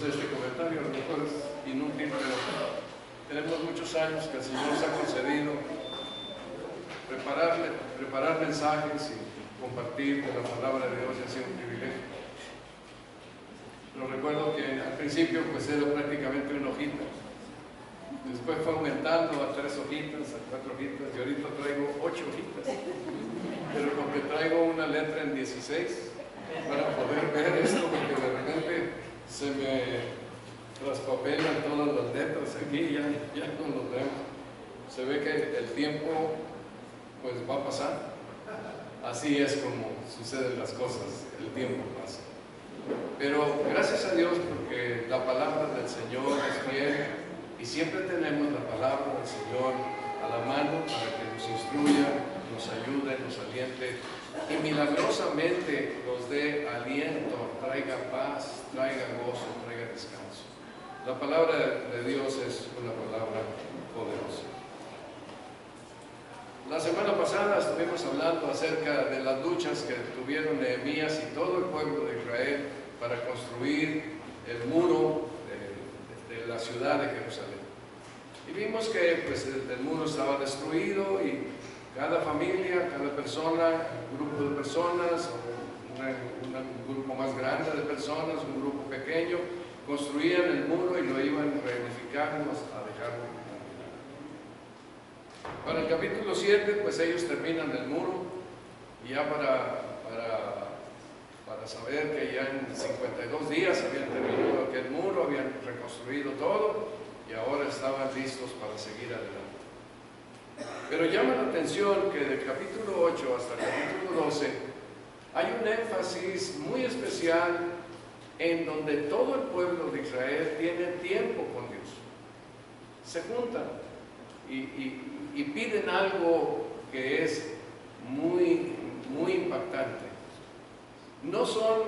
sé, este comentario a lo mejor es inútil, pero tenemos muchos años que el Señor nos ha concedido preparar mensajes y compartir de la palabra de Dios, y ha sido un privilegio. Pero recuerdo que al principio pues era prácticamente una hojita, después fue aumentando a 3 hojitas, a 4 hojitas, y ahorita traigo 8 hojitas, pero porque traigo una letra en 16 para poder ver esto, porque de repente se me traspapelan todas las letras aquí, ya no lo vemos. Se ve que el tiempo pues va a pasar. Así es como suceden las cosas, el tiempo pasa. Pero gracias a Dios, porque la palabra del Señor es fiel y siempre tenemos la palabra del Señor a la mano para que nos instruya, nos ayude, nos aliente y milagrosamente nos dé aliento, traiga paz, traiga gozo, traiga descanso. La palabra de Dios es una palabra poderosa. La semana pasada estuvimos hablando acerca de las luchas que tuvieron Nehemías y todo el pueblo de Israel para construir el muro de la ciudad de Jerusalén. Y vimos que pues, el muro estaba destruido y cada familia, cada persona, un grupo de personas, un grupo más grande de personas, un grupo pequeño, construían el muro y lo iban reedificando hasta dejarlo. Para el capítulo 7, pues ellos terminan el muro, y ya para saber que ya en 52 días habían terminado aquel muro, habían reconstruido todo, y ahora estaban listos para seguir adelante. Pero llama la atención que del capítulo 8 hasta el capítulo 12, hay un énfasis muy especial en donde todo el pueblo de Israel tiene tiempo con Dios. Se juntan y piden algo que es muy impactante. No son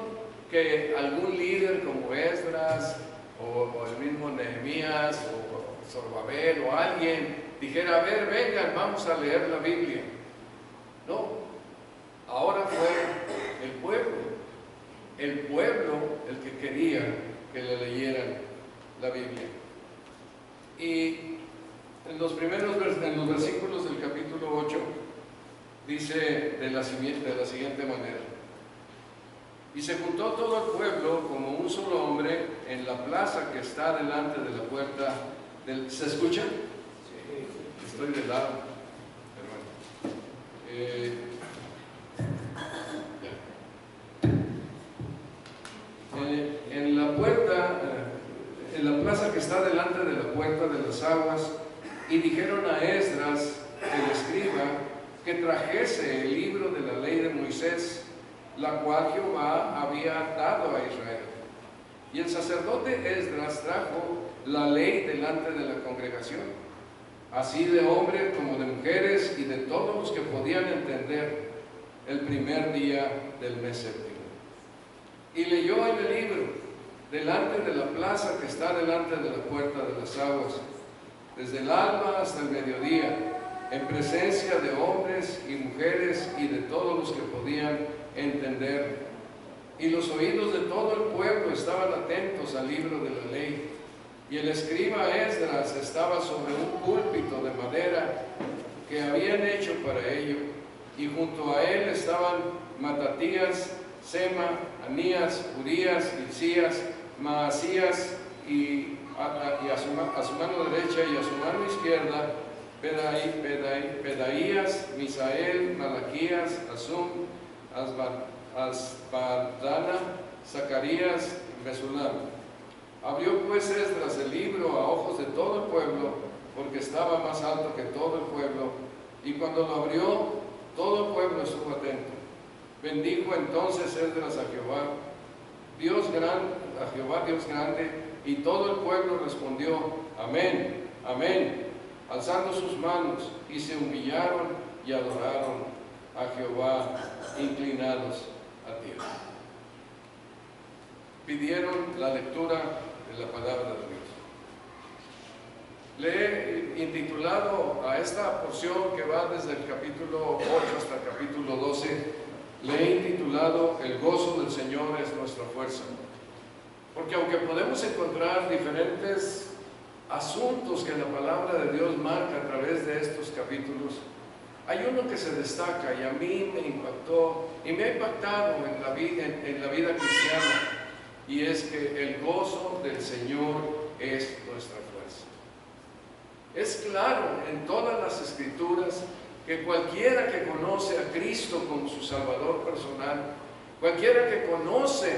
que algún líder como Esdras o el mismo Nehemías o Zorobabel o alguien dijera: a ver, vengan, vamos a leer la Biblia. No, ahora fue el pueblo el que quería que le leyeran la Biblia. Y en los versículos del capítulo 8 dice de la siguiente manera: y se juntó todo el pueblo como un solo hombre en la plaza que está delante de la puerta del... ¿Se escucha? Sí. Estoy de lado, en la plaza que está delante de la puerta de las aguas, y dijeron a Esdras, el escriba, que trajese el libro de la ley de Moisés, la cual Jehová había dado a Israel. Y el sacerdote Esdras trajo la ley delante de la congregación, así de hombres como de mujeres y de todos los que podían entender, el primer día del mes séptimo. Y leyó en el libro delante de la plaza que está delante de la puerta de las aguas, desde el alba hasta el mediodía, en presencia de hombres y mujeres y de todos los que podían entender. Y los oídos de todo el pueblo estaban atentos al libro de la ley. Y el escriba Esdras estaba sobre un púlpito de madera que habían hecho para ello, y junto a él estaban Matatías, Sema, Anías, Urías, Hilcías, Maasías, y a su mano derecha y a su mano izquierda Pedaías, Misael, Malaquías, Azum, Asbardana, Zacarías y Mesulam. Abrió pues Esdras el libro a ojos de todo el pueblo, porque estaba más alto que todo el pueblo, y cuando lo abrió, todo el pueblo estuvo atento. Bendijo entonces Esdras a Jehová, Dios grande, y todo el pueblo respondió: amén, amén, alzando sus manos, y se humillaron y adoraron a Jehová, inclinados a tierra. Pidieron la lectura de la palabra de Dios. Le he intitulado a esta porción que va desde el capítulo 8 hasta el capítulo 12, le he intitulado: el gozo del Señor es nuestra fuerza. Porque aunque podemos encontrar diferentes asuntos que la palabra de Dios marca a través de estos capítulos, hay uno que se destaca y a mí me impactó y me ha impactado en la vida cristiana, y es que el gozo del Señor es nuestra fuerza. Es claro en todas las Escrituras que cualquiera que conoce a Cristo como su Salvador personal, cualquiera que conoce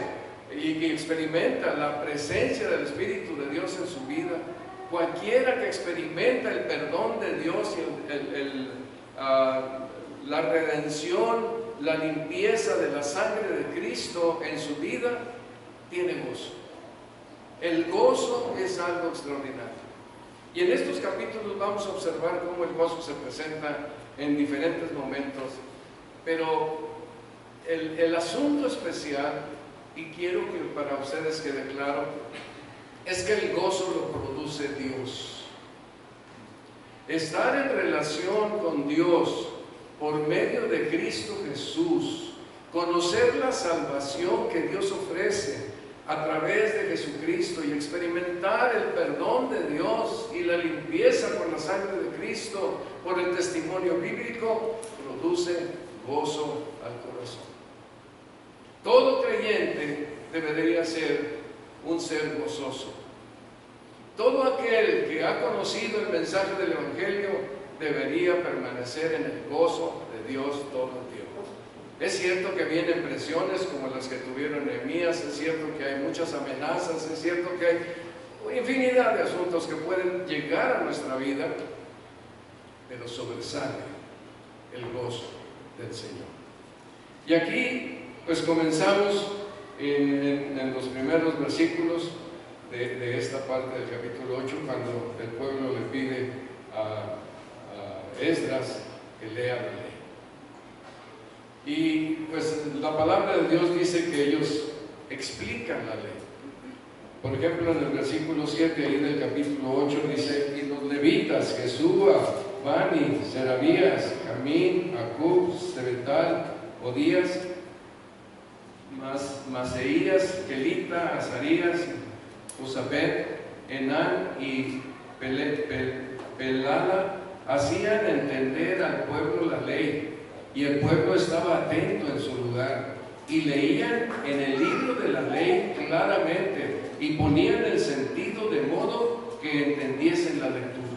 y que experimenta la presencia del Espíritu de Dios en su vida, cualquiera que experimenta el perdón de Dios y la redención, la limpieza de la sangre de Cristo en su vida, tiene gozo. El gozo es algo extraordinario. Y en estos capítulos vamos a observar cómo el gozo se presenta en diferentes momentos, pero el asunto especial, y quiero que para ustedes quede claro, es que el gozo lo produce Dios. Estar en relación con Dios por medio de Cristo Jesús, conocer la salvación que Dios ofrece a través de Jesucristo y experimentar el perdón de Dios y la limpieza por la sangre de Cristo, por el testimonio bíblico, produce gozo al corazón. Todo creyente debería ser un ser gozoso. Todo aquel que ha conocido el mensaje del Evangelio debería permanecer en el gozo de Dios todo el tiempo. Es cierto que vienen presiones como las que tuvieron Nehemías, es cierto que hay muchas amenazas, es cierto que hay infinidad de asuntos que pueden llegar a nuestra vida, pero sobresale el gozo del Señor. Y aquí pues comenzamos en los primeros versículos de esta parte del capítulo 8, cuando el pueblo le pide a Esdras que lea la ley. Y pues la palabra de Dios dice que ellos explican la ley. Por ejemplo, en el versículo 7 ahí del capítulo 8 dice: y los levitas, Jesúa, Bani, Serabías, Jamín, Acub, Sebetal, Odías, Maseías, Kelita, Azarías, Usabed, Enán y Pelala hacían entender al pueblo la ley, y el pueblo estaba atento en su lugar, y leían en el libro de la ley claramente, y ponían el sentido de modo que entendiesen la lectura.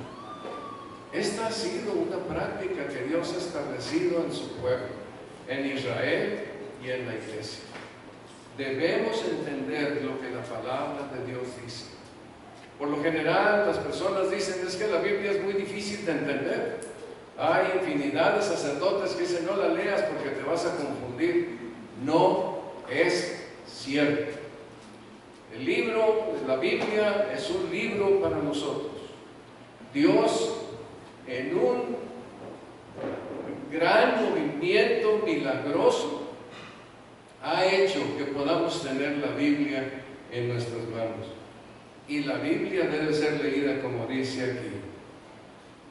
Esta ha sido una práctica que Dios ha establecido en su pueblo, en Israel y en la iglesia. Debemos entender lo que la palabra de Dios dice. Por lo general, las personas dicen: es que la Biblia es muy difícil de entender. Hay infinidad de sacerdotes que dicen: no la leas porque te vas a confundir. No es cierto. El libro de la Biblia es un libro para nosotros. Dios, en un gran movimiento milagroso, ha hecho que podamos tener la Biblia en nuestras manos. Y la Biblia debe ser leída como dice aquí.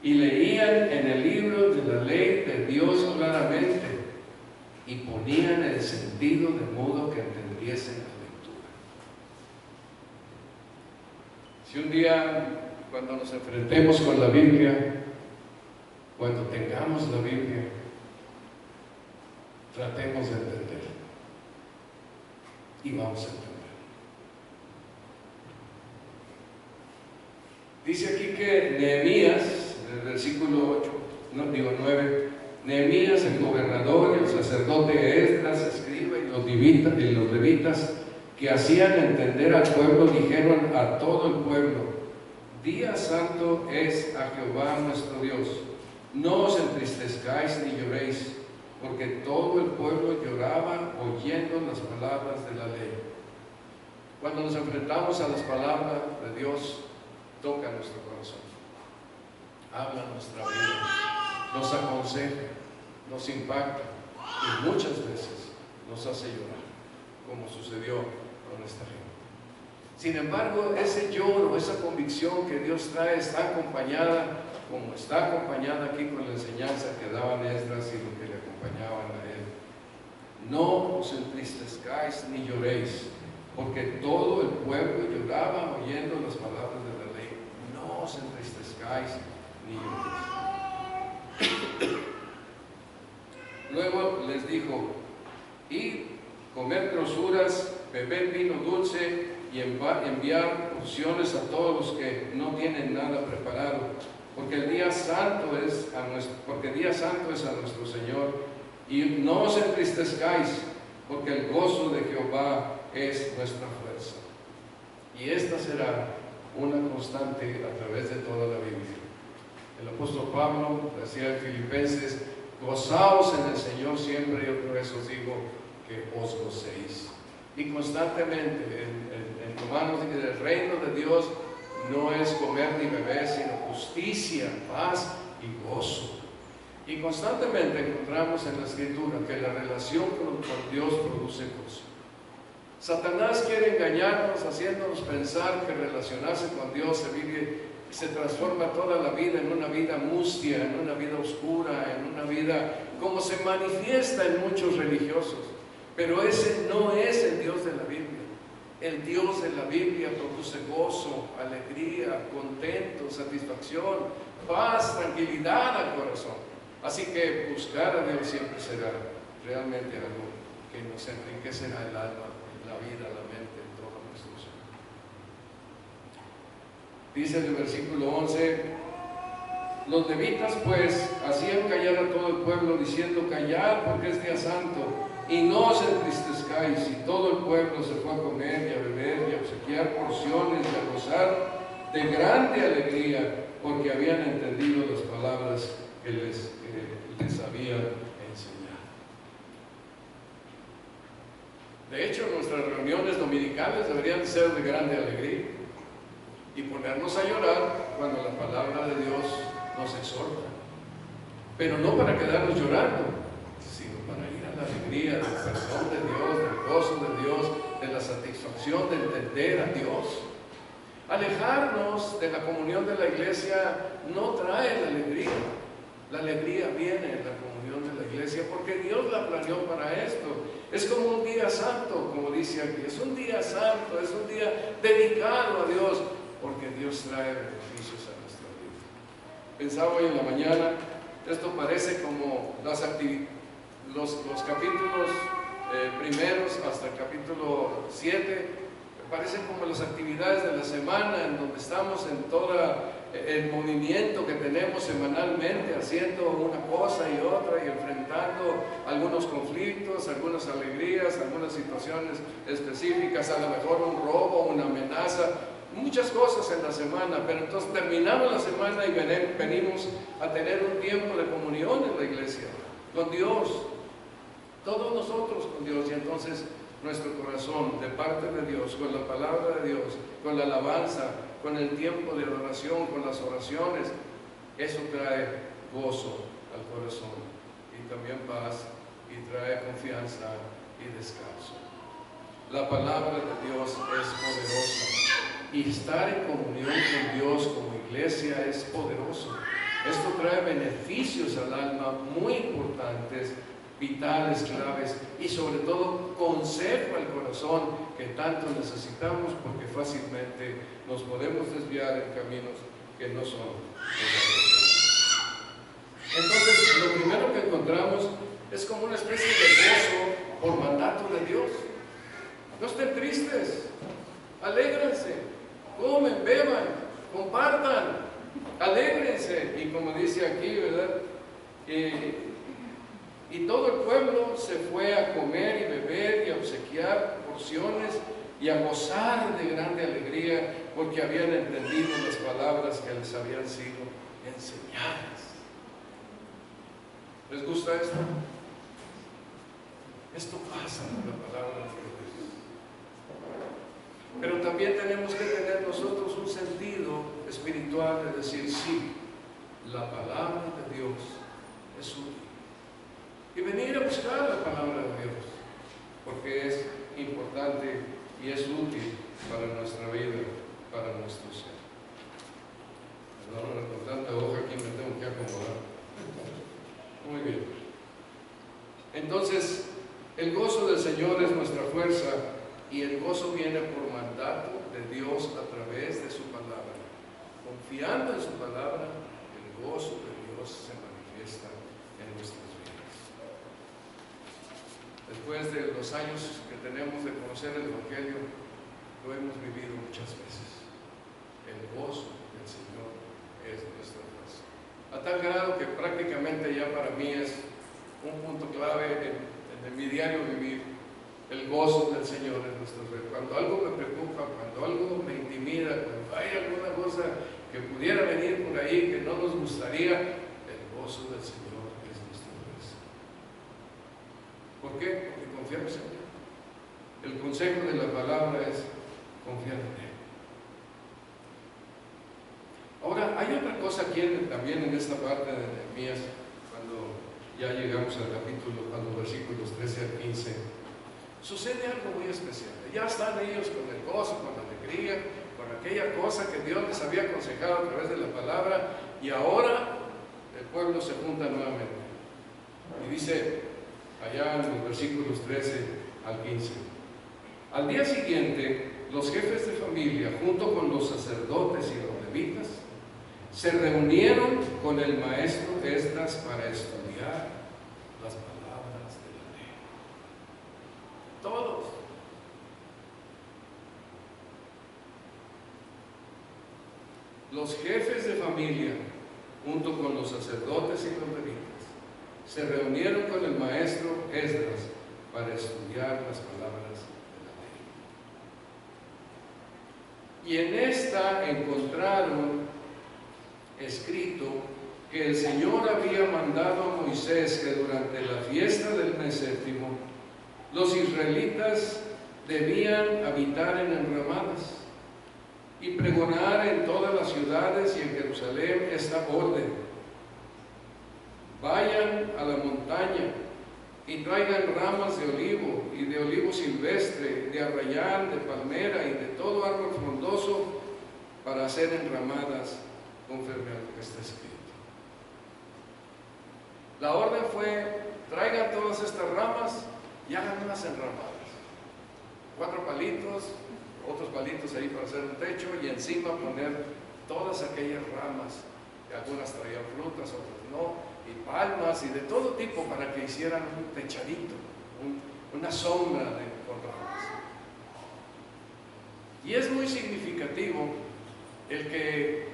Y leían en el libro de la ley de Dios claramente, y ponían el sentido de modo que entendiesen la lectura. Si un día, cuando nos enfrentemos con la Biblia, cuando tengamos la Biblia, tratemos de entender, y vamos a entender. Dice aquí que Nehemías, en el versículo 9, Nehemías, el gobernador, y el sacerdote Esdras, escriba, y los levitas que hacían entender al pueblo, dijeron a todo el pueblo: día santo es a Jehová nuestro Dios, no os entristezcáis ni lloréis, porque todo el pueblo lloraba oyendo las palabras de la ley. Cuando nos enfrentamos a las palabras de Dios, toca nuestro corazón, habla nuestra vida, nos aconseja, nos impacta y muchas veces nos hace llorar, como sucedió con esta gente. Sin embargo, ese lloro, esa convicción que Dios trae está acompañada, como está acompañada aquí con la enseñanza que daban Esdras y lo que le acompañaban a él. No os entristezcáis ni lloréis, porque todo el pueblo lloraba oyendo las palabras de la ley. No os entristezcáis ni lloréis. Luego les dijo: id, comed grosuras, bebed vino dulce y enviar porciones a todos los que no tienen nada preparado, porque el día santo es a nuestro Señor. Y no os entristezcáis, porque el gozo de Jehová es nuestra fuerza. Y esta será una constante a través de toda la Biblia. El apóstol Pablo decía en Filipenses: gozaos en el Señor siempre, y otra vez os digo que os gocéis. Y constantemente en Romanos dice que el reino de Dios no es comer ni beber, sino justicia, paz y gozo. Y constantemente encontramos en la Escritura que la relación con Dios produce gozo. Satanás quiere engañarnos haciéndonos pensar que relacionarse con Dios se transforma toda la vida en una vida mustia, en una vida oscura, en una vida como se manifiesta en muchos religiosos. Pero ese no es el Dios de la Biblia. El Dios de la Biblia produce gozo, alegría, contento, satisfacción, paz, tranquilidad al corazón. Así que buscar a Dios siempre será realmente algo que nos enriquecerá el alma, la vida, la mente, todo nuestro ser. Dice en el versículo 11: los levitas pues hacían callar a todo el pueblo, diciendo: callad, porque es día santo, y no os entristezcáis. Y todo el pueblo se fue a comer y a beber y a obsequiar porciones y a gozar de grande alegría, porque habían entendido las palabras que les había enseñado. De hecho, nuestras reuniones dominicales deberían ser de grande alegría y ponernos a llorar cuando la palabra de Dios nos exhorta, pero no para quedarnos llorando, sino para ir a la alegría del perdón de Dios, del gozo de Dios, de la satisfacción de entender a Dios. Alejarnos de la comunión de la iglesia no trae la alegría. La alegría viene en la comunión de la iglesia, porque Dios la planeó para esto. Es como un día santo, como dice aquí. Es un día santo, es un día dedicado a Dios, porque Dios trae beneficios a nuestra vida. Pensaba hoy en la mañana, esto parece como los capítulos primeros hasta el capítulo 7, parecen como las actividades de la semana, en donde estamos en todo el movimiento que tenemos semanalmente, haciendo una cosa y otra y enfrentando algunos conflictos, algunas alegrías, algunas situaciones específicas, a lo mejor un robo, una amenaza, muchas cosas en la semana. Pero entonces terminamos la semana y venimos a tener un tiempo de comunión en la iglesia, con Dios, todos nosotros con Dios. Y entonces nuestro corazón, de parte de Dios, con la palabra de Dios, con la alabanza, con el tiempo de adoración, con las oraciones, eso trae gozo al corazón y también paz, y trae confianza y descanso. La palabra de Dios es poderosa, y estar en comunión con Dios como iglesia es poderoso. Esto trae beneficios al alma muy importantes, vitales, claves, y sobre todo consejo al corazón que tanto necesitamos, porque fácilmente nos podemos desviar en caminos que no son los. Entonces, lo primero que encontramos es como una especie de gozo por mandato de Dios. No estén tristes, alégrense, comen, beban, compartan, alégrense. Y como dice aquí, ¿verdad? Y todo el pueblo se fue a comer y beber y a obsequiar porciones y a gozar de grande alegría, porque habían entendido las palabras que les habían sido enseñadas. ¿Les gusta esto? Esto pasa en la palabra de Dios. Pero también tenemos que tener nosotros un sentido espiritual de decir: sí, la palabra de Dios es útil. Y venir a buscar la palabra de Dios, porque es importante y es útil para nuestra vida, para nuestro ser. Perdón, con tanta hoja aquí me tengo que acomodar. Muy bien. Entonces, el gozo del Señor es nuestra fuerza, y el gozo viene por mandato de Dios a través de su palabra. Confiando en su palabra, el gozo de Dios se manifiesta en nuestras vidas. Después de los años que tenemos de conocer el Evangelio, lo hemos vivido muchas veces. El gozo del Señor es nuestra fuerza. A tal grado que prácticamente ya para mí es un punto clave en mi diario vivir. El gozo del Señor es nuestra fuerza. Cuando algo me preocupa, cuando algo me intimida, cuando hay alguna cosa que pudiera venir por ahí que no nos gustaría, el gozo del Señor es nuestra fuerza. ¿Por qué? Porque confiamos en Él. El consejo de la palabra es confiar en Él. Ahora, hay otra cosa aquí también en esta parte de Nehemías, cuando ya llegamos al capítulo, a los versículos 13 al 15, sucede algo muy especial. Ya están ellos con el gozo, con la alegría, con aquella cosa que Dios les había aconsejado a través de la palabra, y ahora el pueblo se junta nuevamente. Y dice allá en los versículos 13 al 15: al día siguiente, los jefes de familia, junto con los sacerdotes y los levitas, se reunieron con el maestro Esdras para estudiar las palabras de la ley. Todos. Los jefes de familia, junto con los sacerdotes y los levitas, se reunieron con el maestro Esdras para estudiar las palabras de la ley. Y en esta encontraron escrito que el Señor había mandado a Moisés que durante la fiesta del mes séptimo los israelitas debían habitar en enramadas y pregonar en todas las ciudades y en Jerusalén esta orden: vayan a la montaña y traigan ramas de olivo y de olivo silvestre, de arrayán, de palmera y de todo árbol frondoso para hacer enramadas conforme a lo que está escrito. La orden fue: traigan todas estas ramas y hagan unas enramadas. 4 palitos, otros palitos ahí para hacer un techo, y encima poner todas aquellas ramas, que algunas traían frutas, otras no, y palmas y de todo tipo, para que hicieran un techadito, una sombra con ramas. Y es muy significativo el que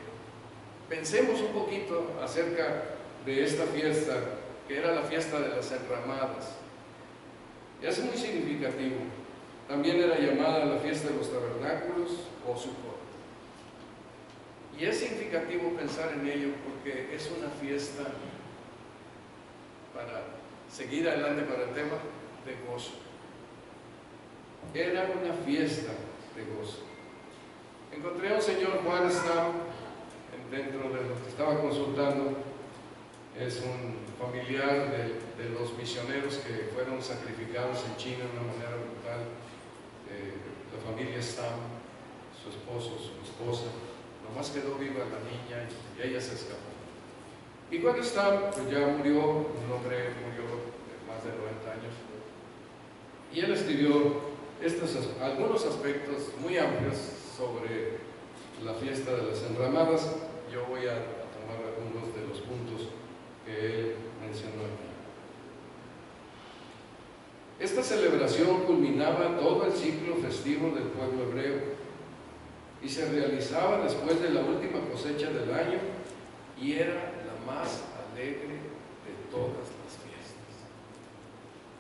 pensemos un poquito acerca de esta fiesta, que era la fiesta de las enramadas. Es muy significativo. También era llamada la fiesta de los tabernáculos o Sukkot. Y es significativo pensar en ello porque es una fiesta, para seguir adelante para el tema, de gozo. Era una fiesta de gozo. Encontré a un señor, Juan Stam, dentro de lo que estaba consultando. Es un familiar de los misioneros que fueron sacrificados en China de una manera brutal. La familia Stam, su esposo, su esposa, nomás quedó viva la niña y ella se escapó. Y cuando Stam, pues ya murió, un hombre murió de más de 90 años, y él escribió algunos aspectos muy amplios sobre la fiesta de las enramadas. Yo voy a tomar algunos de los puntos que él mencionó aquí. Esta celebración culminaba todo el ciclo festivo del pueblo hebreo y se realizaba después de la última cosecha del año, y era la más alegre de todas las fiestas.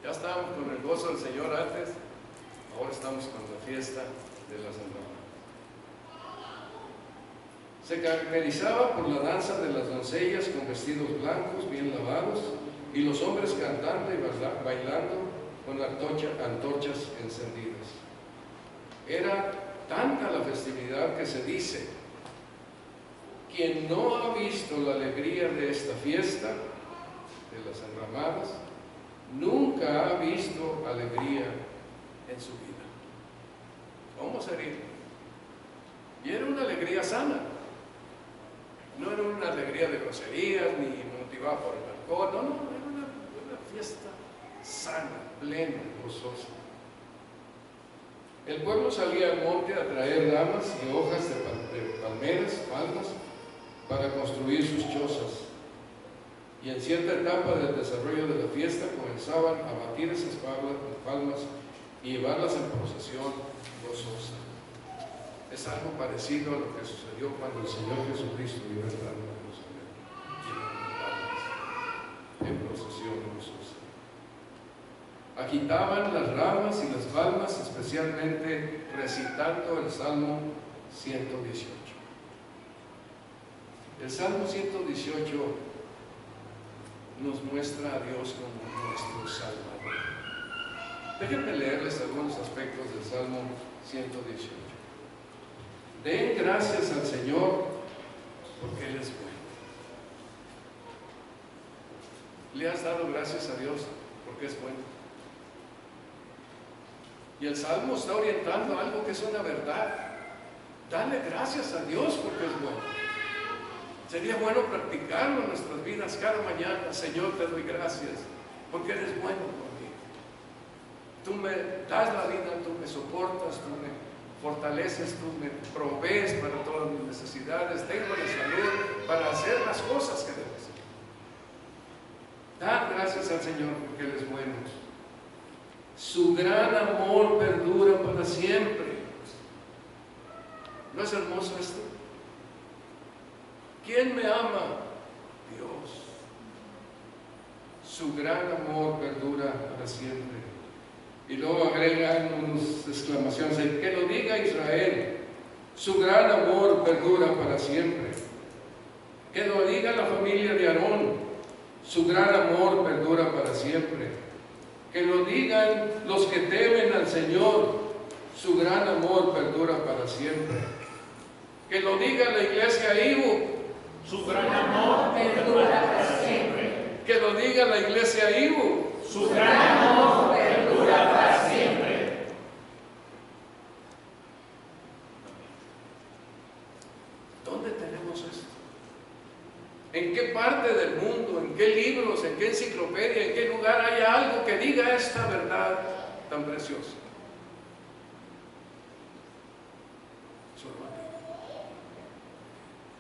Ya estábamos con el gozo del Señor antes, ahora estamos con la fiesta de las enramadas. Se caracterizaba por la danza de las doncellas con vestidos blancos bien lavados, y los hombres cantando y bailando con antorchas encendidas. Era tanta la festividad que se dice: quien no ha visto la alegría de esta fiesta de las enramadas, nunca ha visto alegría en su vida. ¿Cómo sería? Y era una alegría sana. No era una alegría de groserías ni motivada por el alcohol, no, era una fiesta sana, plena, gozosa. El pueblo salía al monte a traer ramas y hojas de palmeras, palmas, para construir sus chozas. Y en cierta etapa del desarrollo de la fiesta comenzaban a batir esas palmas y llevarlas en procesión gozosa. Es algo parecido a lo que sucedió cuando el Señor Jesucristo iba a entrar en Jerusalén, en procesión gozosa. Agitaban las ramas y las palmas, especialmente recitando el Salmo 118. El Salmo 118 nos muestra a Dios como nuestro Salvador. Déjenme leerles algunos aspectos del Salmo 118. Den gracias al Señor porque Él es bueno. ¿Le has dado gracias a Dios porque es bueno? Y el Salmo está orientando algo que es una verdad. Dale gracias a Dios porque es bueno. Sería bueno practicarlo en nuestras vidas cada mañana. Señor, te doy gracias porque eres bueno conmigo. Tú me das la vida, tú me soportas, tú me fortaleces, tú me provees para todas mis necesidades. Tengo la salud para hacer las cosas que debo hacer. Dar gracias al Señor porque Él es bueno. Su gran amor perdura para siempre. ¿No es hermoso esto? ¿Quién me ama? Dios. Su gran amor perdura para siempre. Y luego agregan unas exclamaciones: que lo diga Israel, su gran amor perdura para siempre. Que lo diga la familia de Aarón, su gran amor perdura para siempre. Que lo digan los que temen al Señor, su gran amor perdura para siempre. Que lo diga la iglesia Ibu, su gran amor perdura para siempre. Que lo diga la iglesia Ibu, su gran amor perdura para siempre. ¿Dónde tenemos esto? ¿En qué parte del mundo, en qué libros, en qué enciclopedia, en qué lugar hay algo que diga esta verdad tan preciosa? Solo aquí.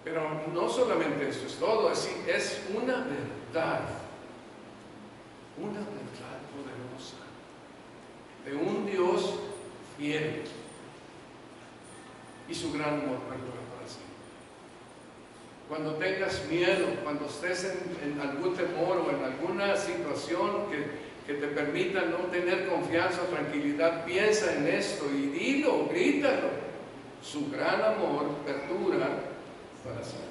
Pero no solamente esto es todo, es una verdad poderosa de un Dios fiel y su gran amor perdura para siempre. Cuando tengas miedo, cuando estés en algún temor o en alguna situación que te permita no tener confianza o tranquilidad, piensa en esto y dilo, grítalo. Su gran amor perdura para siempre.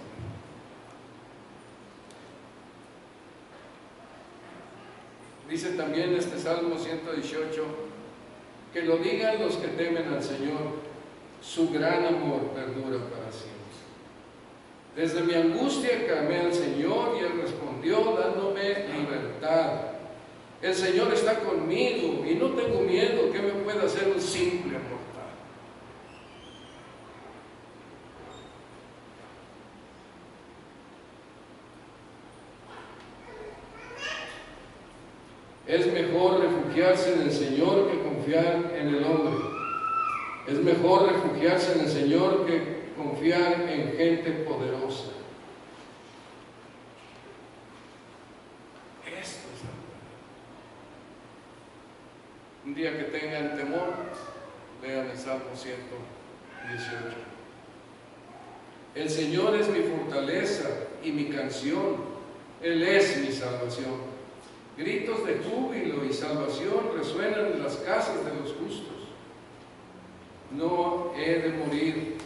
Dice también este Salmo 118, que lo digan los que temen al Señor, su gran amor perdura para siempre. Desde mi angustia clamé al Señor y Él respondió dándome libertad. El Señor está conmigo y no tengo miedo. ¿Qué me puede hacer un simple mortal? Es mejor refugiarse en el Señor que confiar en el hombre. Es mejor refugiarse en el Señor que confiar en gente poderosa. Esto es la verdad. Un día que tengan temor, lean el Salmo 118. El Señor es mi fortaleza y mi canción. Él es mi salvación. Gritos de júbilo y salvación resuenan en las casas de los justos. No he de morir,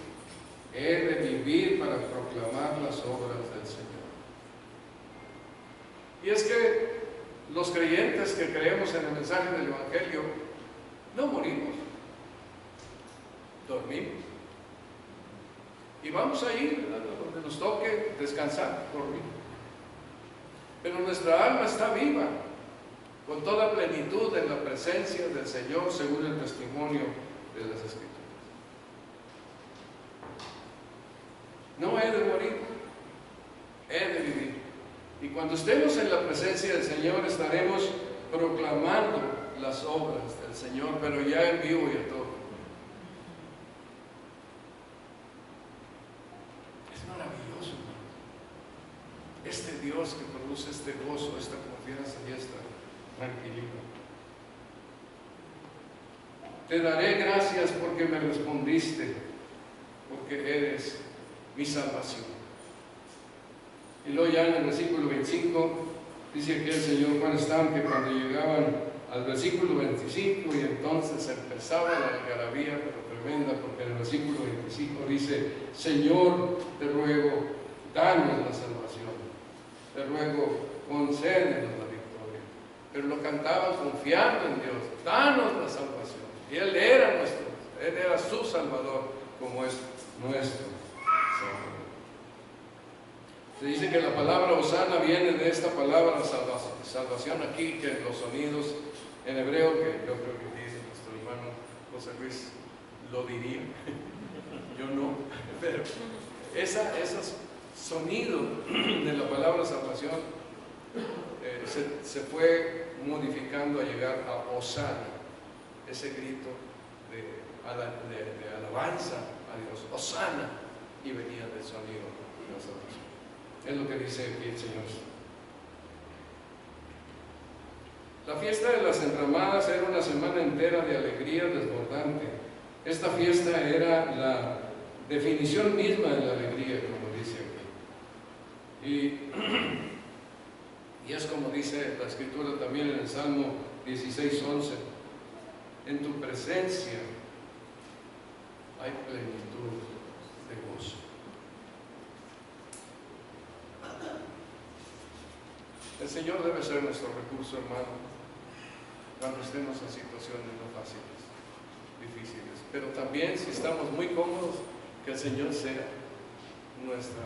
he de vivir para proclamar las obras del Señor. Y es que los creyentes que creemos en el mensaje del Evangelio, no morimos, dormimos. Y vamos a ir a donde nos toque descansar, dormir. Pero nuestra alma está viva, con toda plenitud en la presencia del Señor, según el testimonio de las Escrituras. No he de morir, he de vivir. Y cuando estemos en la presencia del Señor, estaremos proclamando las obras del Señor, pero ya en vivo y a todo. produce este gozo, esta confianza y esta tranquilidad. Te daré gracias porque me respondiste, porque eres mi salvación. Y luego ya en el versículo 25 dice que el Señor Juan Esteban, que cuando llegaban al versículo 25 y entonces empezaba la algarabía, pero tremenda, porque en el versículo 25 dice: Señor, te ruego, danos la salvación, te ruego, concédenos la victoria. Pero lo cantaban confiando en Dios: danos la salvación. Y Él era su Salvador, como es nuestro Salvador. Se dice que la palabra Osana viene de esta palabra salvación aquí, que los sonidos en hebreo, que yo creo que dice nuestro hermano José Luis, lo diría, yo no, pero esos sonidos de la palabra salvación se fue modificando a llegar a Osana, ese grito de alabanza a Dios, Osana, y venía del sonido de la salvación. Es lo que dice aquí el Señor. La fiesta de las enramadas era una semana entera de alegría desbordante. Esta fiesta era la definición misma de la alegría, como dice aquí. Y es como dice la Escritura también en el Salmo 16:11: en tu presencia hay plenitud de gozo. El Señor debe ser nuestro recurso, hermano, cuando estemos en situaciones no fáciles, difíciles. Pero también, si estamos muy cómodos, que el Señor sea nuestra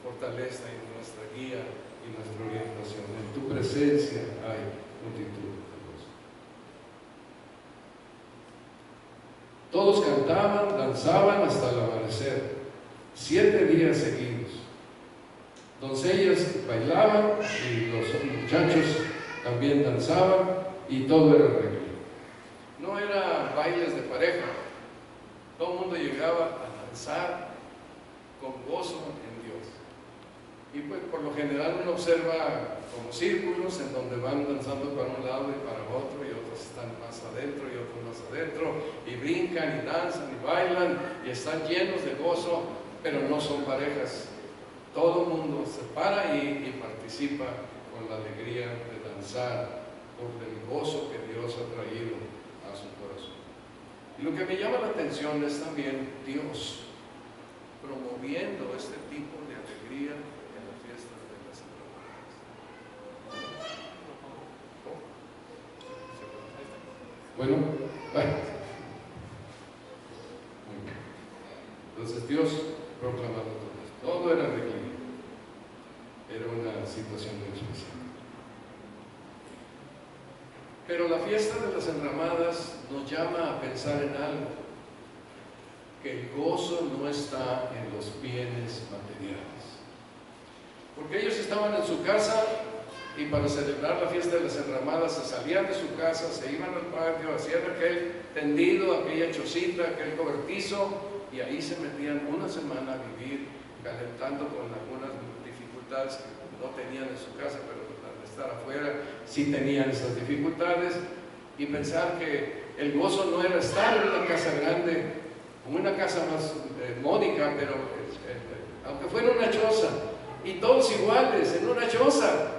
fortaleza y nuestra guía y nuestra orientación. En tu presencia hay multitud de gozo. Todos cantaban, danzaban hasta el amanecer, 7 días seguidos. Doncellas bailaban y los muchachos también danzaban, y todo era alegría. No era bailes de pareja, todo el mundo llegaba a danzar con gozo en Dios. Y pues por lo general uno observa como círculos en donde van danzando para un lado y para otro, y otros están más adentro y otros más adentro, y brincan y danzan y bailan y están llenos de gozo, pero no son parejas. Todo el mundo se para y participa con la alegría de danzar por el gozo que Dios ha traído a su corazón. Y lo que me llama la atención es también Dios promoviendo este tipo de alegría en la fiesta de las enramadas. Bueno, entonces Dios proclamando todo esto. Todo era alegría. Era una situación muy especial. Pero la fiesta de las enramadas nos llama a pensar en algo: que el gozo no está en los bienes materiales. Porque ellos estaban en su casa y para celebrar la fiesta de las enramadas se salían de su casa, se iban al patio, hacían aquel tendido, aquella chocita, aquel cobertizo, y ahí se metían una semana a vivir, calentando con algunas dificultades que no tenían en su casa, pero al estar afuera sí tenían esas dificultades. Y pensar que el gozo no era estar en una casa grande, en una casa más módica, pero aunque fuera una choza, y todos iguales en una choza,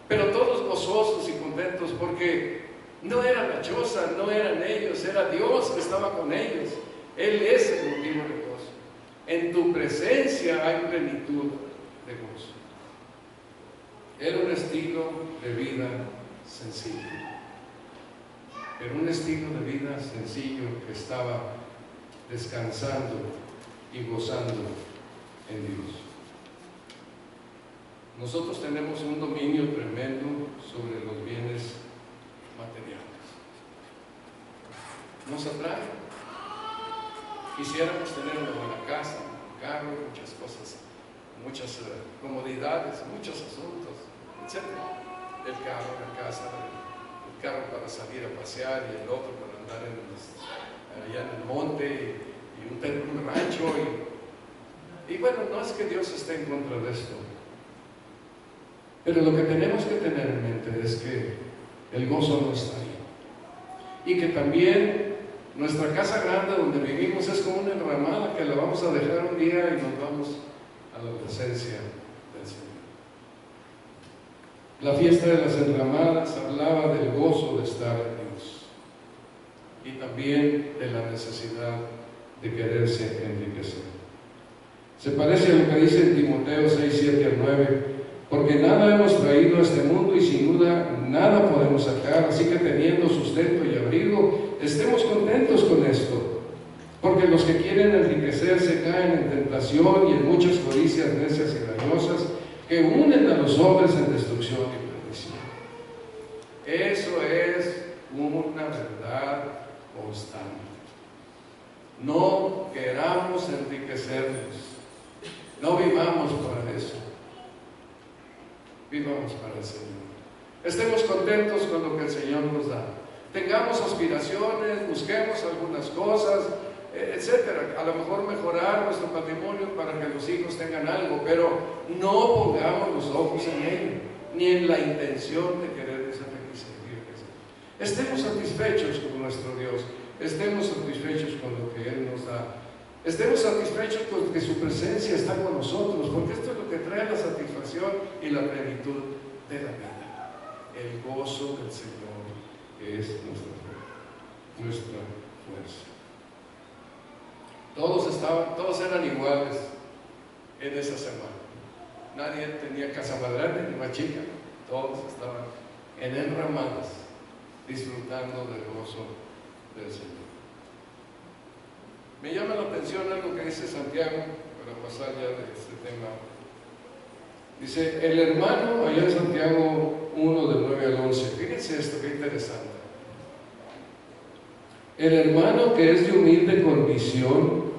pero todos gozosos y contentos, porque no era la choza, no eran ellos, era Dios que estaba con ellos. Él es el motivo de gozo. En tu presencia hay plenitud de gozo. Era un estilo de vida sencillo, pero un estilo de vida sencillo que estaba descansando y gozando en Dios. Nosotros tenemos un dominio tremendo sobre los bienes materiales. Nos atrae. Quisiéramos tener una buena casa, un carro, muchas cosas, muchas comodidades, muchos asuntos, etc. El carro, la casa, el carro para salir a pasear y el otro para andar allá en el monte, y un rancho. Y bueno, no es que Dios esté en contra de esto, Pero lo que tenemos que tener en mente es que el gozo no está ahí. Y que también nuestra casa grande donde vivimos es como una enramada que la vamos a dejar un día y nos vamos a la presencia del Señor. La fiesta de las enramadas hablaba del gozo de estar en Dios y también de la necesidad de quererse enriquecer. Se parece a lo que dice en Timoteo 6, 7 al 9, porque nada hemos traído a este mundo y sin duda nada podemos sacar, así que teniendo sustento y abrigo, estemos contentos con esto, porque los que quieren enriquecerse caen en tentación y en muchas codicias necias y dañosas que unen a los hombres en destrucción y perdición. Eso es una verdad constante. No queramos enriquecernos. No vivamos para eso. Vivamos para el Señor. Estemos contentos con lo que el Señor nos da. Tengamos aspiraciones, busquemos algunas cosas, etcétera. A lo mejor mejorar nuestro patrimonio para que los hijos tengan algo, pero no pongamos los ojos en ello, ni en la intención de querer esa riqueza. Estemos satisfechos con nuestro Dios. Estemos satisfechos con lo que Él nos da. Estemos satisfechos con que su presencia está con nosotros, porque esto es lo que trae la satisfacción y la plenitud de la vida. El gozo del Señor es nuestra fuerza. Todos eran iguales en esa semana. Nadie tenía casa más grande ni más chica. Todos estaban en enramadas, disfrutando del gozo del Señor. Me llama la atención algo que dice Santiago, para pasar ya de este tema. Dice, el hermano, allá en Santiago 1, del 9 al 11, fíjense esto, qué interesante. El hermano que es de humilde condición,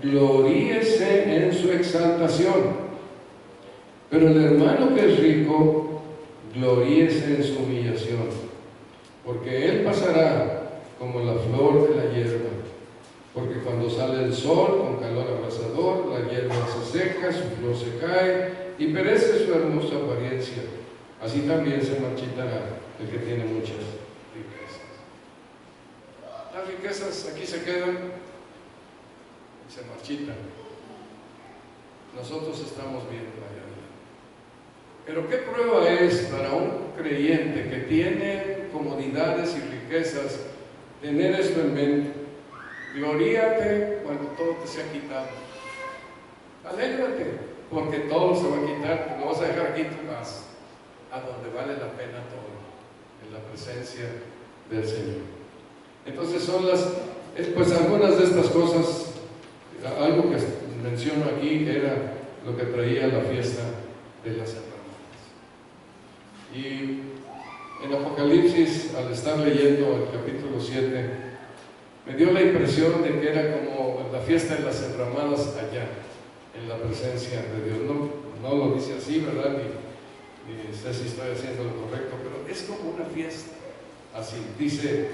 gloríese en su exaltación, pero el hermano que es rico, gloríese en su humillación, porque él pasará como la flor de la hierba. Porque cuando sale el sol con calor abrasador, la hierba se seca, su flor se cae y perece su hermosa apariencia. Así también se marchitará el que tiene muchas riquezas. Las riquezas aquí se quedan y se marchitan. Nosotros estamos viendo allá. Pero ¿qué prueba es para un creyente que tiene comodidades y riquezas tener esto en mente? Gloríate cuando todo te sea quitado. Alégrate, porque todo se va a quitar. Te lo vas a dejar aquí, tú vas a donde vale la pena todo, en la presencia del Señor. Entonces son pues algunas de estas cosas. Algo que menciono aquí era lo que traía la fiesta de las enramadas. Y en Apocalipsis, al estar leyendo el capítulo 7, me dio la impresión de que era como la fiesta de las enramadas allá, en la presencia de Dios. No lo dice así, ¿verdad? Ni sé si estoy haciendo lo correcto, pero es como una fiesta. Así, dice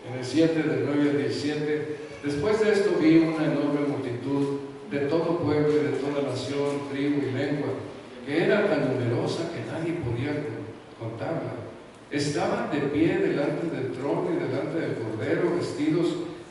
en el 7, del 9 al 17, después de esto vi una enorme multitud de todo pueblo y de toda nación, tribu y lengua, que era tan numerosa que nadie podía contarla. Estaban de pie delante del trono y delante del Cordero, vestidos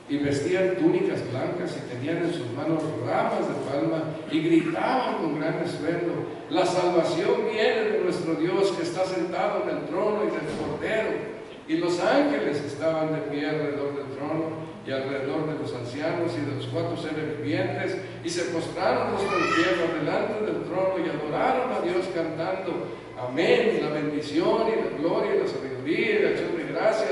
y vestían túnicas blancas y tenían en sus manos ramas de palma y gritaban con gran estruendo: la salvación viene de nuestro Dios que está sentado en el trono y del Cordero. Y los ángeles estaban de pie alrededor del trono y alrededor de los ancianos y de los 4 seres vivientes, y se postraron rostro en tierra delante del trono y adoraron a Dios cantando: amén, la bendición y la gloria y la sabiduría y la acción de gracias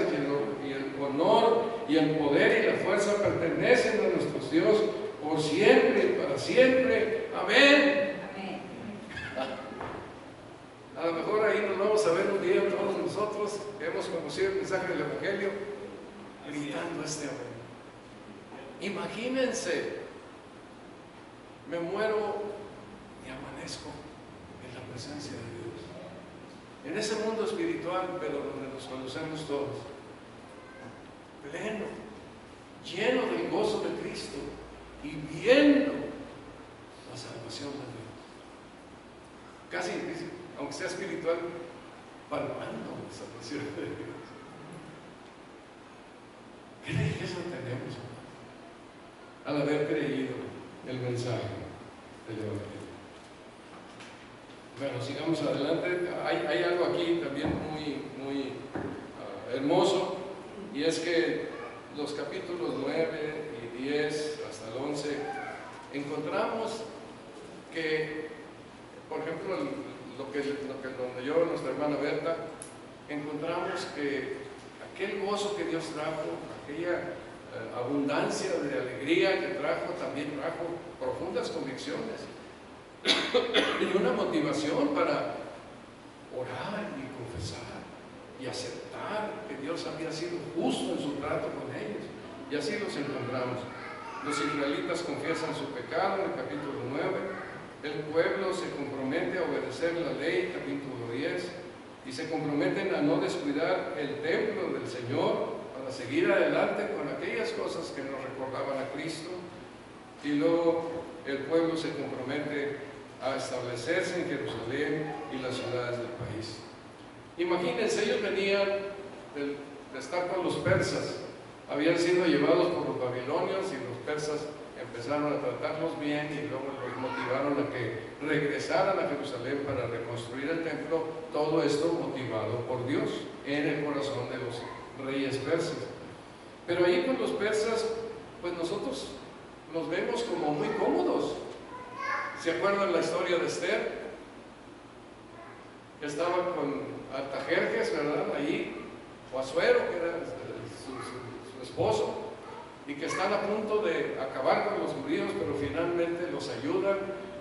y el honor y el poder y la fuerza pertenecen a nuestro Dios por siempre y para siempre. Amén. Amén. A lo mejor ahí nos vamos a ver un día todos nosotros que hemos conocido el mensaje del Evangelio, gritando este amén. Imagínense, me muero y amanezco en la presencia de Dios, en ese mundo espiritual, pero donde nos conocemos todos, pleno, lleno del gozo de Cristo y viendo la salvación de Dios. Casi aunque sea espiritual, palpando esa pasión de Dios. ¿Qué riqueza tenemos al haber creído el mensaje del Evangelio? Bueno, sigamos adelante. Hay algo aquí también muy hermoso, y es que los capítulos 9 y 10 hasta el 11 encontramos que, por ejemplo, donde yo, nuestra hermana Berta, encontramos que aquel gozo que Dios trajo, aquella abundancia de alegría que trajo, también trajo profundas convicciones y una motivación para orar y confesar y aceptar que Dios había sido justo en su trato con ellos. Y así los encontramos. Los israelitas confiesan su pecado en el capítulo 9, el pueblo se compromete a obedecer la ley, capítulo 10, y se comprometen a no descuidar el templo del Señor para seguir adelante con aquellas cosas que nos recordaban a Cristo. Y luego el pueblo se compromete a establecerse en Jerusalén y las ciudades del país. Imagínense, ellos venían de estar con los persas, habían sido llevados por los babilonios y los persas empezaron a tratarlos bien y luego los motivaron a que regresaran a Jerusalén para reconstruir el templo. Todo esto motivado por Dios en el corazón de los reyes persas. Pero ahí con los persas, pues nosotros los vemos como muy cómodos. ¿Se acuerdan la historia de Esther? Que estaba con Artajerjes, ¿verdad? Ahí, o Asuero, que era su esposo, y que están a punto de acabar con los judíos, pero finalmente los ayudan.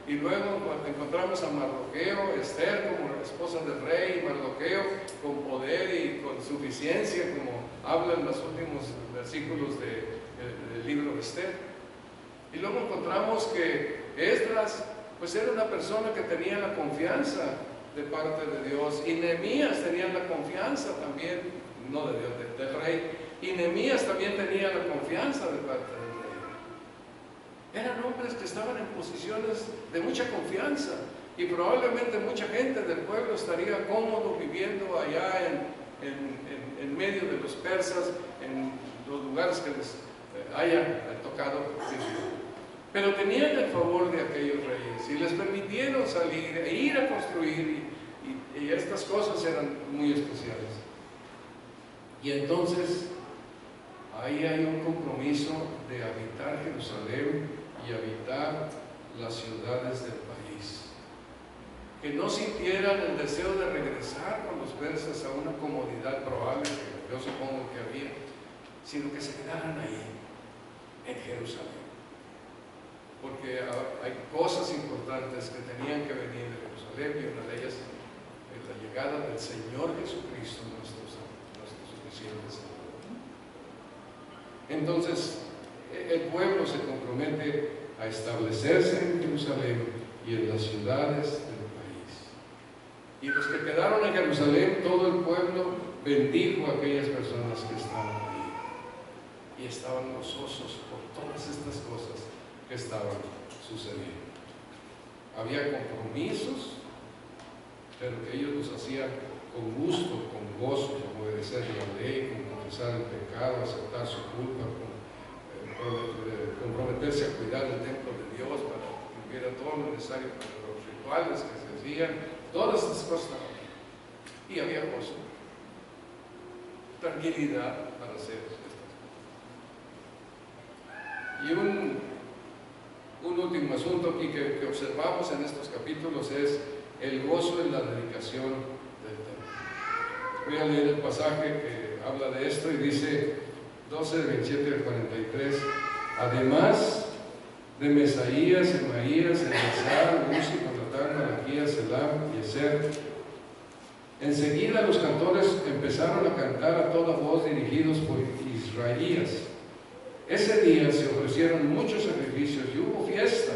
Y luego encontramos a Mardoqueo, Esther como la esposa del rey, y Mardoqueo con poder y con suficiencia, como hablan los últimos versículos del libro de Esther. Y luego encontramos que Esdras, pues era una persona que tenía la confianza de parte de Dios, y Nehemías tenía la confianza también, no de Dios, del rey, y Nehemías también tenía la confianza de parte del rey. Eran hombres que estaban en posiciones de mucha confianza, y probablemente mucha gente del pueblo estaría cómodo viviendo allá en medio de los persas, en los lugares que les haya tocado vivir. Pero tenían el favor de aquellos reyes y les permitieron salir e ir a construir, y estas cosas eran muy especiales. Y entonces ahí hay un compromiso de habitar Jerusalén y habitar las ciudades del país. Que no sintieran el deseo de regresar con los persas a una comodidad probable que yo supongo que había, sino que se quedaran ahí, en Jerusalén. Porque hay cosas importantes que tenían que venir de Jerusalén, y una de ellas es la llegada del Señor Jesucristo, nuestro suficiente Salvador. Entonces, el pueblo se compromete a establecerse en Jerusalén y en las ciudades del país. Y los que quedaron en Jerusalén, todo el pueblo bendijo a aquellas personas que estaban ahí. Y estaban gozosos por todas estas cosas que estaban sucediendo. Había compromisos, pero que ellos los hacían con gusto, con gozo, con obedecer la ley, con confesar el pecado, aceptar su culpa, con comprometerse a cuidar el templo de Dios para que hubiera todo lo necesario para los rituales que se hacían. Todas estas cosas estaban ahí. Y había gozo, tranquilidad para hacer estas cosas. Y un último asunto aquí que observamos en estos capítulos es el gozo en la dedicación del templo. Voy a leer el pasaje que habla de esto y dice 12, 27 al 43. Además de Mesaías, Semaías, Eleazar, Uzi, Jonatán, Malaquías, Elam y Ezer, enseguida los cantores empezaron a cantar a toda voz dirigidos por Israelías. Ese día se ofrecieron muchos sacrificios y hubo fiesta,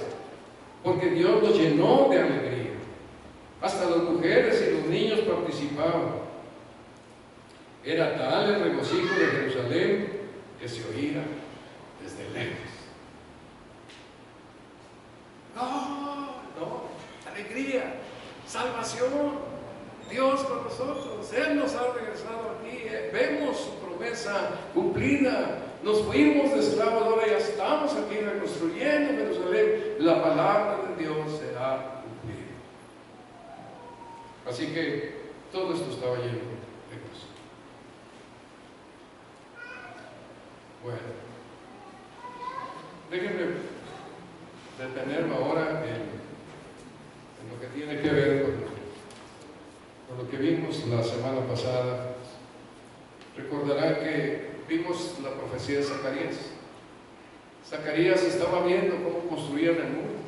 porque Dios los llenó de alegría. Hasta las mujeres y los niños participaban. Era tal el regocijo de Jerusalén que se oía desde lejos. No, alegría, salvación. Dios con nosotros, Él nos ha regresado aquí, vemos su promesa cumplida, nos fuimos de esclavos, ahora ya estamos aquí reconstruyendo Jerusalén, la palabra de Dios será cumplida. Así que todo esto estaba lleno de gozo. Bueno, déjenme detenerme ahora en lo que tiene que ver con lo que vimos la semana pasada. Recordarán que vimos la profecía de Zacarías. Zacarías estaba viendo cómo construían el muro.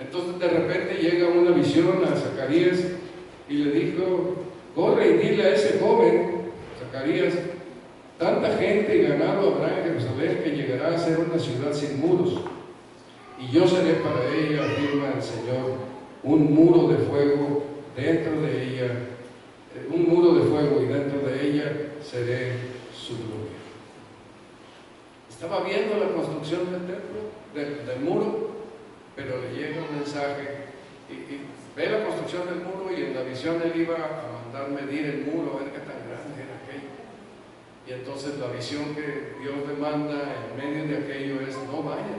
Entonces de repente llega una visión a Zacarías y le dijo: corre y dile a ese joven, Zacarías, tanta gente y ganado habrá en Jerusalén que llegará a ser una ciudad sin muros. Y yo seré para ella, afirma el Señor, un muro de fuego dentro de ella, un muro de fuego, y dentro de ella seré su gloria. Estaba viendo la construcción del templo, del muro, pero le llega un mensaje y ve la construcción del muro, y en la visión él iba a mandar medir el muro, a ver qué tan grande era aquello. Y entonces la visión que Dios le manda en medio de aquello es: no vaya,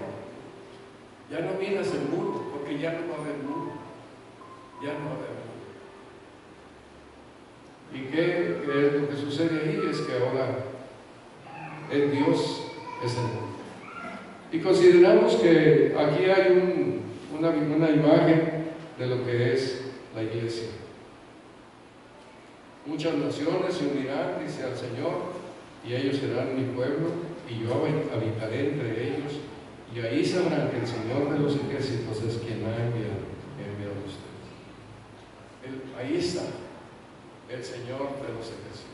ya no miras el muro, porque ya no va a haber muro, ya no va a haber muro. ¿Y qué es lo que sucede ahí? Es que ahora el Dios es el mundo. Y consideramos que aquí hay una imagen de lo que es la iglesia. Muchas naciones se unirán, dice, al Señor, y ellos serán mi pueblo, y yo habitaré entre ellos, y ahí sabrán que el Señor de los ejércitos es quien ha enviado a ustedes. Ahí está el Señor de los ejércitos,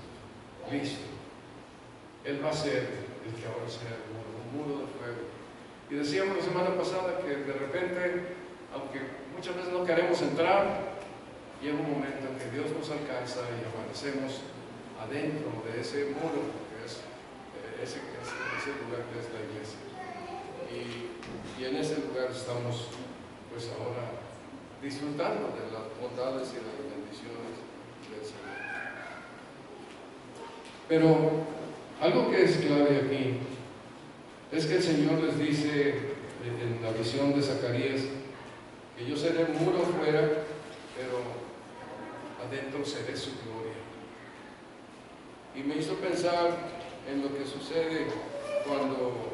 listo. Él va a ser el que ahora sea un muro de fuego. Y decíamos la semana pasada que de repente, aunque muchas veces no queremos entrar, llega un momento en que Dios nos alcanza y amanecemos adentro de ese muro, que es ese lugar que es la iglesia. Y en ese lugar estamos pues ahora disfrutando de las bondades y de las bendiciones del Señor. Pero algo que es clave aquí es que el Señor les dice en la visión de Zacarías que yo seré muro afuera, pero adentro seré su gloria. Y me hizo pensar en lo que sucede cuando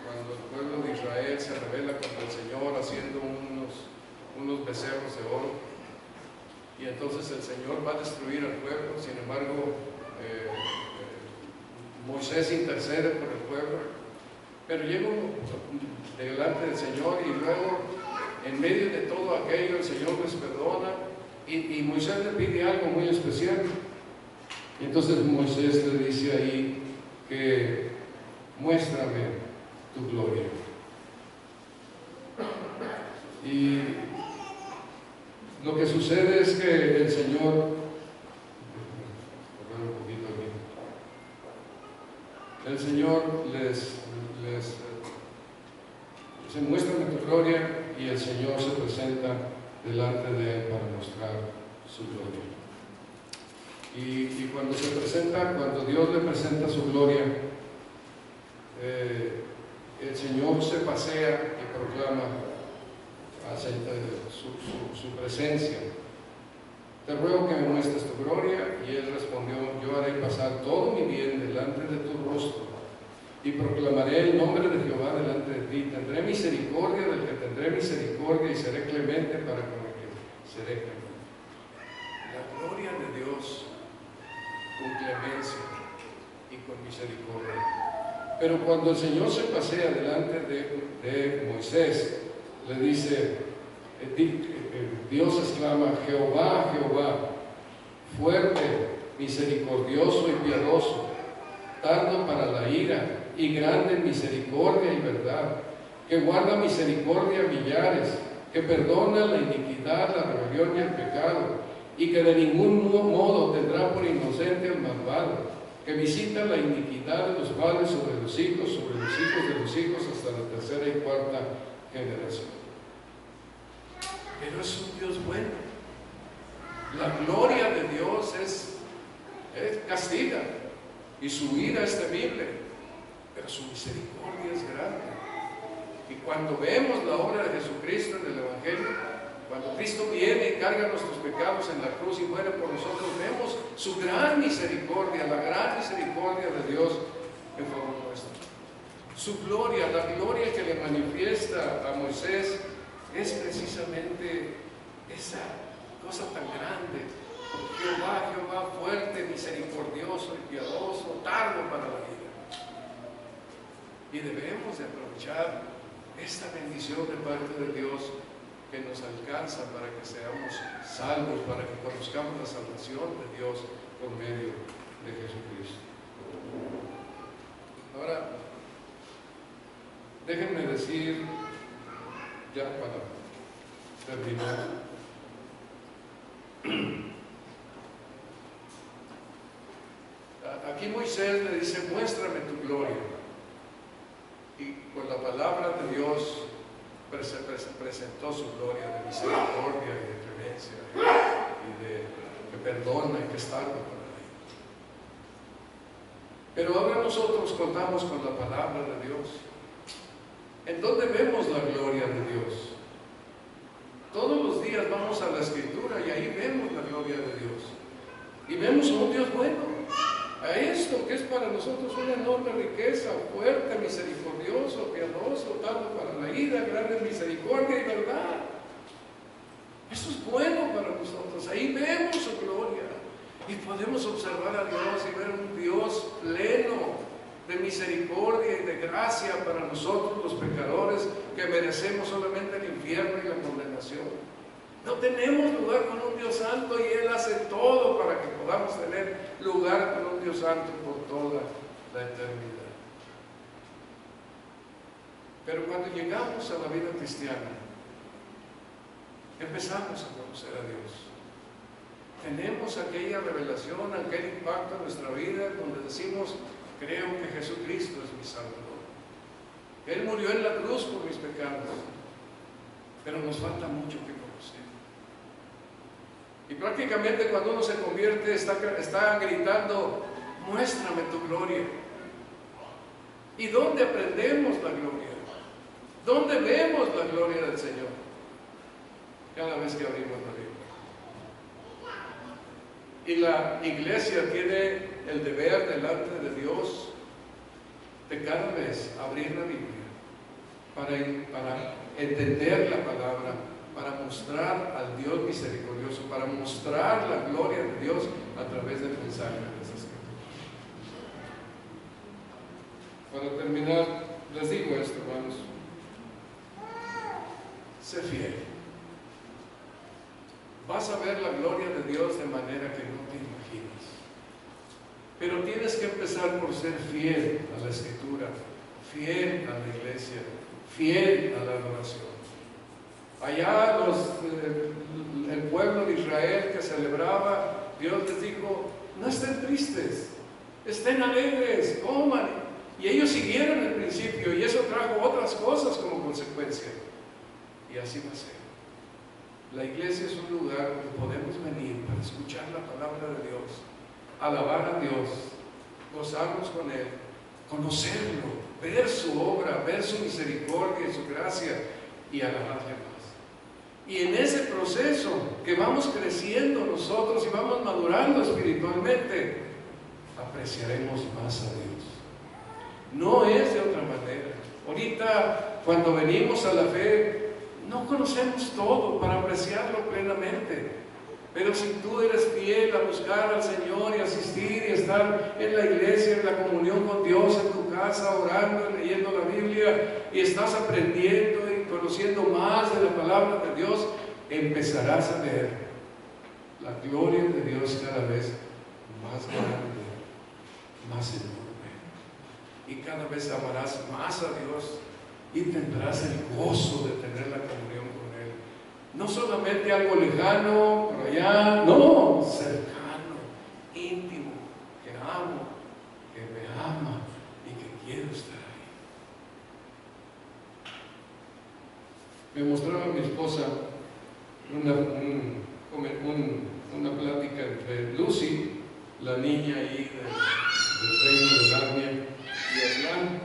el pueblo de Israel se rebela contra el Señor haciendo unos becerros de oro, y entonces el Señor va a destruir al pueblo. Sin embargo, Moisés intercede por el pueblo, pero llega delante del Señor, y luego en medio de todo aquello el Señor les perdona, y Moisés le pide algo muy especial. Y entonces Moisés le dice ahí que muéstrame tu gloria. Y lo que sucede es que el Señor, el Señor les dice: muéstrame tu gloria, y el Señor se presenta delante de él para mostrar su gloria. Y cuando Dios le presenta su gloria, el Señor se pasea y proclama su presencia. Te ruego que me muestres tu gloria. Y él respondió: yo haré pasar todo mi bien delante de tu rostro, y proclamaré el nombre de Jehová delante de ti. Tendré misericordia del que tendré misericordia, y seré clemente para con el que seré clemente. La gloria de Dios con clemencia y con misericordia. Pero cuando el Señor se pasea delante de Moisés, le dice, Dios exclama: Jehová, Jehová, fuerte, misericordioso y piadoso, tardo para la ira y grande en misericordia y verdad, que guarda misericordia a millares, que perdona la iniquidad, la rebelión y el pecado, y que de ningún modo tendrá por inocente al malvado, que visita la iniquidad de los padres sobre los hijos de los hijos, hasta la tercera y cuarta generación. Pero es un Dios bueno, La gloria de Dios es castiga y su ira es temible, pero su misericordia es grande. Y cuando vemos la obra de Jesucristo en el Evangelio, cuando Cristo viene y carga nuestros pecados en la cruz y muere por nosotros, vemos su gran misericordia, la gran misericordia de Dios en favor nuestro. Su gloria, la gloria que le manifiesta a Moisés, es precisamente esa cosa tan grande. Jehová, Jehová, fuerte, misericordioso y piadoso, tardo para la vida. Y debemos de aprovechar esta bendición de parte de Dios que nos alcanza para que seamos salvos, para que conozcamos la salvación de Dios por medio de Jesucristo. Ahora, déjenme decir, ya para terminar, aquí Moisés le dice, muéstrame tu gloria. Y con la palabra de Dios presentó su gloria de misericordia y de clemencia y de que perdona y que está para la vida. Pero ahora nosotros contamos con la palabra de Dios. ¿En dónde vemos la gloria de Dios? Todos los días vamos a la Escritura y ahí vemos la gloria de Dios. Y vemos a un Dios bueno. A esto que es para nosotros una enorme riqueza, fuerte, misericordioso, piadoso, tardo para la ira, grande misericordia y verdad. Eso es bueno para nosotros. Ahí vemos su gloria y podemos observar a Dios y ver un Dios pleno de misericordia y de gracia para nosotros los pecadores que merecemos solamente el infierno y la condenación. No tenemos lugar con un Dios santo y Él hace todo para que podamos tener lugar con un Dios santo por toda la eternidad. Pero cuando llegamos a la vida cristiana, empezamos a conocer a Dios. Tenemos aquella revelación, aquel impacto en nuestra vida donde decimos, creo que Jesucristo es mi Salvador. Él murió en la cruz por mis pecados, pero nos falta mucho que conocer. Y prácticamente cuando uno se convierte está gritando, muéstrame tu gloria. ¿Y dónde aprendemos la gloria? ¿Dónde vemos la gloria del Señor? Cada vez que abrimos la Biblia. Y la iglesia tiene el deber delante de Dios de cada vez abrir la Biblia para entender la palabra, para mostrar al Dios misericordioso, para mostrar la gloria de Dios a través del mensaje de las Escrituras. Para terminar, les digo esto, hermanos. Sé fiel. Vas a ver la gloria de Dios de manera que no te imaginas. Pero tienes que empezar por ser fiel a la Escritura, fiel a la iglesia, fiel a la adoración. Allá el pueblo de Israel que celebraba, Dios les dijo, no estén tristes, estén alegres, coman. Y ellos siguieron el principio y eso trajo otras cosas como consecuencia. Y así va a ser. La iglesia es un lugar donde podemos venir para escuchar la palabra de Dios, alabar a Dios, gozarnos con Él, conocerlo, ver su obra, ver su misericordia y su gracia y alabarle más. Y en ese proceso que vamos creciendo nosotros y vamos madurando espiritualmente, apreciaremos más a Dios. No es de otra manera. Ahorita, cuando venimos a la fe, no conocemos todo para apreciarlo plenamente. Pero si tú eres fiel a buscar al Señor y asistir y estar en la iglesia, en la comunión con Dios, en tu casa, orando, leyendo la Biblia, y estás aprendiendo y conociendo más de la palabra de Dios, empezarás a ver la gloria de Dios cada vez más grande, más enorme. Y cada vez amarás más a Dios y tendrás el gozo de tener la comunión con Él. No solamente algo lejano, por allá, no, cercano, íntimo, que amo, que me ama y que quiero estar ahí. Me mostraba mi esposa un una plática entre Lucy, la niña ahí del reino de Narnia, y Aslan.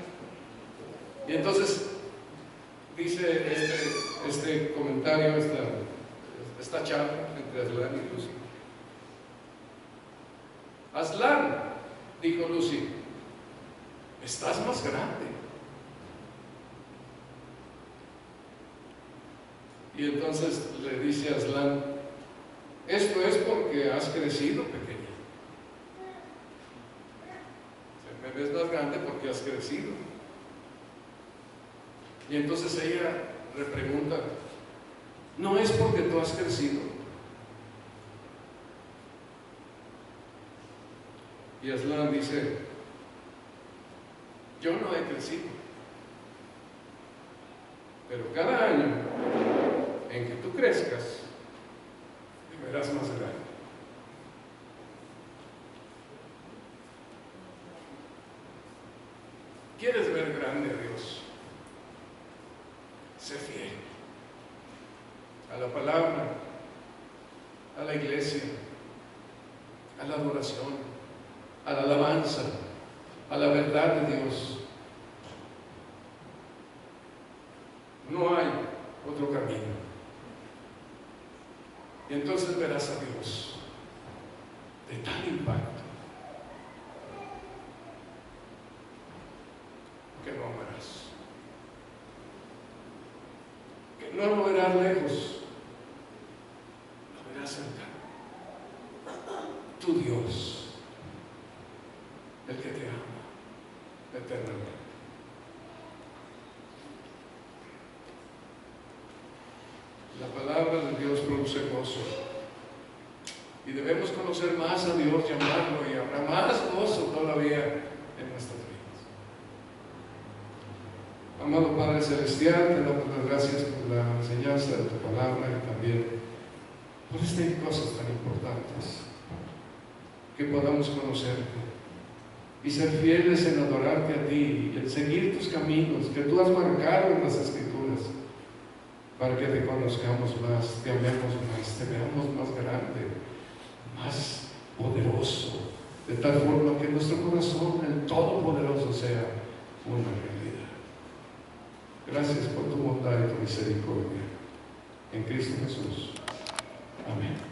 Y entonces dice este comentario, esta charla entre Aslan y Lucy. Aslan, dijo Lucy, estás más grande. Y entonces le dice a Aslan, esto es porque has crecido, pequeña. Me ves más grande porque has crecido. Y entonces ella le pregunta, no es porque tú has crecido. Y Aslan dice, yo no he crecido, pero cada año en que tú crezcas, te verás más grande. ¿Quieres ver grande a Dios? Sé fiel a la palabra, a la iglesia, a la adoración, a la alabanza, a la verdad de Dios. No hay otro camino. Y entonces verás a Dios de tal impacto que no amarás, que no lo verás lejos, lo verás cerca. Tu Dios, el que te ama eternamente. La palabra de Dios produce gozo y debemos conocer más a Dios y amarlo, y habrá más gozo todavía en nuestras vidas. Amado Padre Celestial, te damos las gracias por la enseñanza de tu palabra y también por estas cosas tan importantes, que podamos conocerte y ser fieles en adorarte a ti y en seguir tus caminos que tú has marcado en las Escrituras, para que te conozcamos más, te amemos más, te veamos más grande, más poderoso, de tal forma que nuestro corazón, el Todopoderoso, sea una realidad. Gracias por tu bondad y tu misericordia. En Cristo Jesús. Amén.